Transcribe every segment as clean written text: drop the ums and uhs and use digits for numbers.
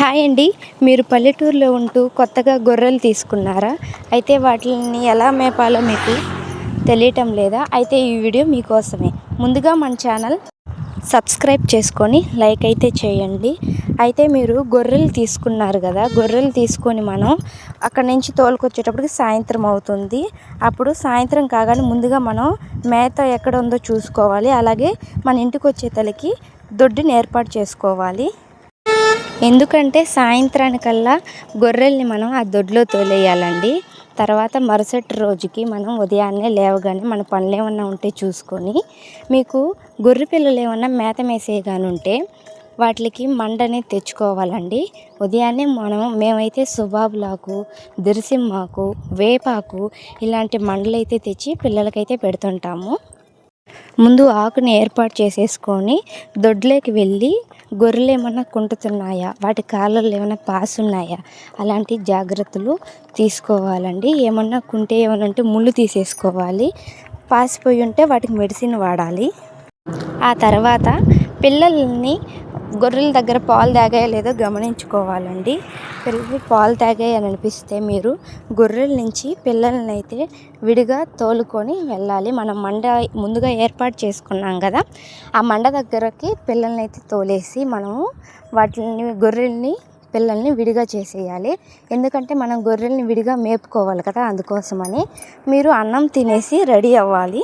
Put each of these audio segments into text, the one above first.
Hi అండి. మీరు పల్లెటూరులో ఉంటూ కొత్తగా గొర్రెలు తీసుకున్నారా? అయితే వాటిని ఎలా మేపాలో మీకు తెలియటం లేదా? అయితే ఈ వీడియో మీకోసమే. ముందుగా మన ఛానల్ సబ్స్క్రైబ్ చేసుకొని లైక్ అయితే చేయండి. అయితే మీరు గొర్రెలు తీసుకున్నారు కదా, గొర్రెలు తీసుకొని మనం అక్కడి నుంచి తోలుకొచ్చేటప్పటికి సాయంత్రం అవుతుంది. అప్పుడు సాయంత్రం కాగానే ముందుగా మనం మేత ఎక్కడ ఉందో చూసుకోవాలి. అలాగే మన ఇంటికి వచ్చే తలకి దొడ్డిని ఏర్పాటు చేసుకోవాలి. ఎందుకంటే సాయంత్రానికల్లా గొర్రెల్ని మనం ఆ దొడ్లో తోలేయాలండి. తర్వాత మరుసటి రోజుకి మనం ఉదయాన్నే లేవగానే మన పనులు ఏమన్నా ఉంటే చూసుకొని, మీకు గొర్రె పిల్లలు ఏమన్నా మేత మేసేయగాని ఉంటే వాటికి మండని తెచ్చుకోవాలండి. ఉదయాన్నే మేమైతే సుబాబులాకు, దిరిసిమ్మాకు, వేపాకు ఇలాంటి మండలైతే తెచ్చి పిల్లలకైతే పెడుతుంటాము. ముందు ఆకుని ఏర్పాటు చేసేసుకొని దొడ్లోకి వెళ్ళి గొర్రెలు ఏమన్నా కుంటుతున్నాయా, వాటి కాళ్ళల్లో ఏమైనా పాసున్నాయా, అలాంటి జాగ్రత్తలు తీసుకోవాలండి. ఏమన్నా కుంటే ఏమన్నా ఉంటే ముళ్ళు తీసేసుకోవాలి. పాసిపోయి ఉంటే వాటికి మెడిసిన్ వాడాలి. ఆ తర్వాత పిల్లల్ని గొర్రెల దగ్గర పాలు తాగాయో లేదో గమనించుకోవాలండి. పిల్లలు పాలు తాగాయి అని అనిపిస్తే మీరు గొర్రెల నుంచి పిల్లల్ని అయితే విడిగా తోలుకొని వెళ్ళాలి. మనం మండ ముందుగా ఏర్పాటు చేసుకున్నాం కదా, ఆ మండ దగ్గరకి పిల్లల్ని అయితే తోలేసి మనము గొర్రెల్ని పిల్లల్ని విడిగా చేసేయాలి. ఎందుకంటే మనం గొర్రెల్ని విడిగా మేపుకోవాలి కదా, అందుకోసమని మీరు అన్నం తినేసి రెడీ అవ్వాలి.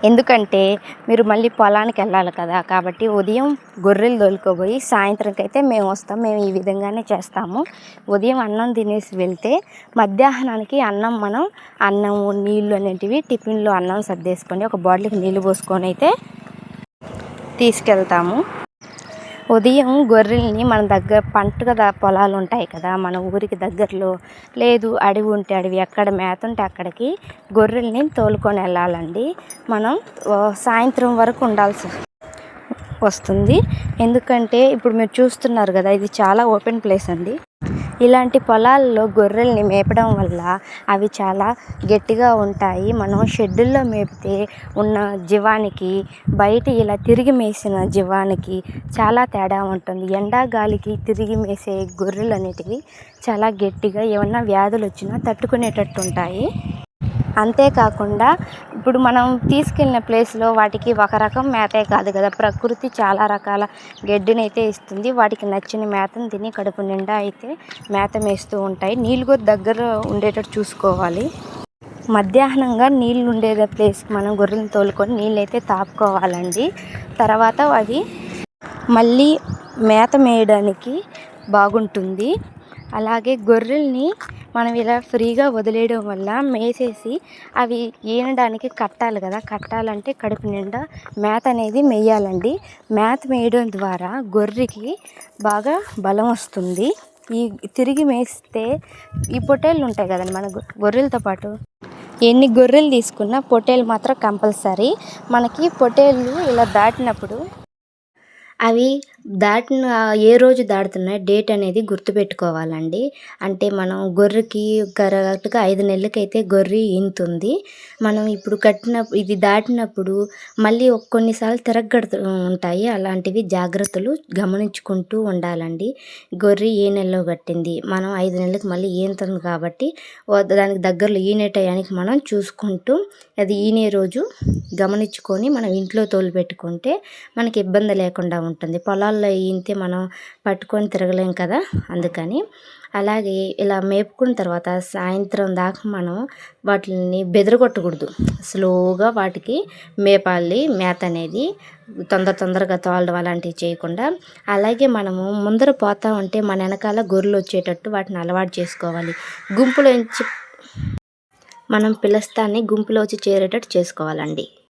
ఎందుకంటే మీరు మళ్ళీ పొలానికి వెళ్ళాలి కదా, కాబట్టి ఉదయం గొర్రెలు తోలుకోబోయి సాయంత్రంకి అయితే మేము వస్తాం. మేము ఈ విధంగానే చేస్తాము. ఉదయం అన్నం తినేసి వెళ్తే మధ్యాహ్నానికి అన్నం నీళ్ళు అనేటివి టిఫిన్లో అన్నం సర్దేసుకొని ఒక బాటిల్కి నీళ్ళు పోసుకొని అయితే తీసుకెళ్తాము. ఉదయం గొర్రెల్ని మన దగ్గర పంట పొలాలు ఉంటాయి కదా, మన ఊరికి దగ్గరలో లేదు అడవి ఉంటే అడవి, ఎక్కడ మేత ఉంటే అక్కడికి గొర్రెల్ని తోలుకొని వెళ్ళాలండి. మనం సాయంత్రం వరకు ఉండాల్సి వస్తుంది. ఎందుకంటే ఇప్పుడు మీరు చూస్తున్నారు కదా, ఇది చాలా ఓపెన్ ప్లేస్ అండి. ఇలాంటి పొలాల్లో గొర్రెల్ని మేపడం వల్ల అవి చాలా గట్టిగా ఉంటాయి. మనం షెడ్యూల్లో మేపితే ఉన్న జీవానికి బయట ఇలా తిరిగి మేసిన జీవానికి చాలా తేడా ఉంటుంది. ఎండాగాలికి తిరిగి మేసే గొర్రెలు అనేటివి చాలా గట్టిగా ఏమన్నా వ్యాధులు వచ్చినా తట్టుకునేటట్టు ఉంటాయి. అంతేకాకుండా ఇప్పుడు మనం తీసుకెళ్ళిన ప్లేస్లో వాటికి ఒక రకం మేతే కాదు కదా, ప్రకృతి చాలా రకాల గడ్డిని అయితే ఇస్తుంది. వాటికి నచ్చిన మేతను తిని కడుపు నిండా అయితే మేత మేస్తూ ఉంటాయి. నీళ్ళు కూడా దగ్గర ఉండేటట్టు చూసుకోవాలి. మధ్యాహ్నంగా నీళ్ళు ఉండే ప్లేస్కి మనం గొర్రెలను తోలుకొని నీళ్ళు అయితే తాపుకోవాలండి. తర్వాత అది మళ్ళీ మేత మేయడానికి బాగుంటుంది. అలాగే గొర్రెల్ని మనం ఇలా ఫ్రీగా వదిలేయడం వల్ల మేసేసి అవి ఈనడానికి కట్టాలి కదా, కట్టాలంటే కడుపు నిండా మేత అనేది మేయాలండి. మేత మేయడం ద్వారా గొర్రెకి బాగా బలం వస్తుంది. ఈ తిరిగి మేస్తే ఈ పొట్టేళ్ళు ఉంటాయి కదండి, మన గొర్రెలతో పాటు ఎన్ని గొర్రెలు తీసుకున్నా పొట్టేళ్ళు మాత్రం కంపల్సరీ. మనకి పొట్టేళ్ళు ఇలా దాటినప్పుడు అవి ఏ రోజు దాటుతున్నాయి డేట్ అనేది గుర్తుపెట్టుకోవాలండి. అంటే మనం గొర్రెకి కరెక్ట్గా 5 నెలలకైతే గొర్రె ఈనుతుంది. మనం ఇప్పుడు ఇది దాటినప్పుడు మళ్ళీ కొన్నిసార్లు తిరగగడుతూ ఉంటాయి. అలాంటివి జాగ్రత్తలు గమనించుకుంటూ ఉండాలండి. గొర్రె ఏ నెలలో కట్టింది, మనం 5 నెలలకు మళ్ళీ ఈనుతుంది కాబట్టి దానికి దగ్గరలో ఈనే టయానికి మనం చూసుకుంటూ అది ఈనే రోజు గమనించుకొని మనం ఇంట్లో తోలుపెట్టుకుంటే మనకి ఇబ్బంది లేకుండా ఉంటుంది. పొలాల్లో ఈనితే మనం పట్టుకొని తిరగలేం కదా, అందుకని. అలాగే ఇలా మేపుకున్న తర్వాత సాయంత్రం దాకా మనం వాటిని బెదరగొట్టకూడదు. స్లోగా వాటికి మేపాలి. మేత అనేది తొందరగా తోలడం అలాంటివి చేయకుండా. అలాగే మనము ముందర పోతా ఉంటే మన వెనకాల గొర్రెలు వచ్చేటట్టు వాటిని అలవాటు చేసుకోవాలి. గుంపులోంచి మనం పిలుస్తాన్ని గుంపులో వచ్చి చేరేటట్టు చేసుకోవాలండి.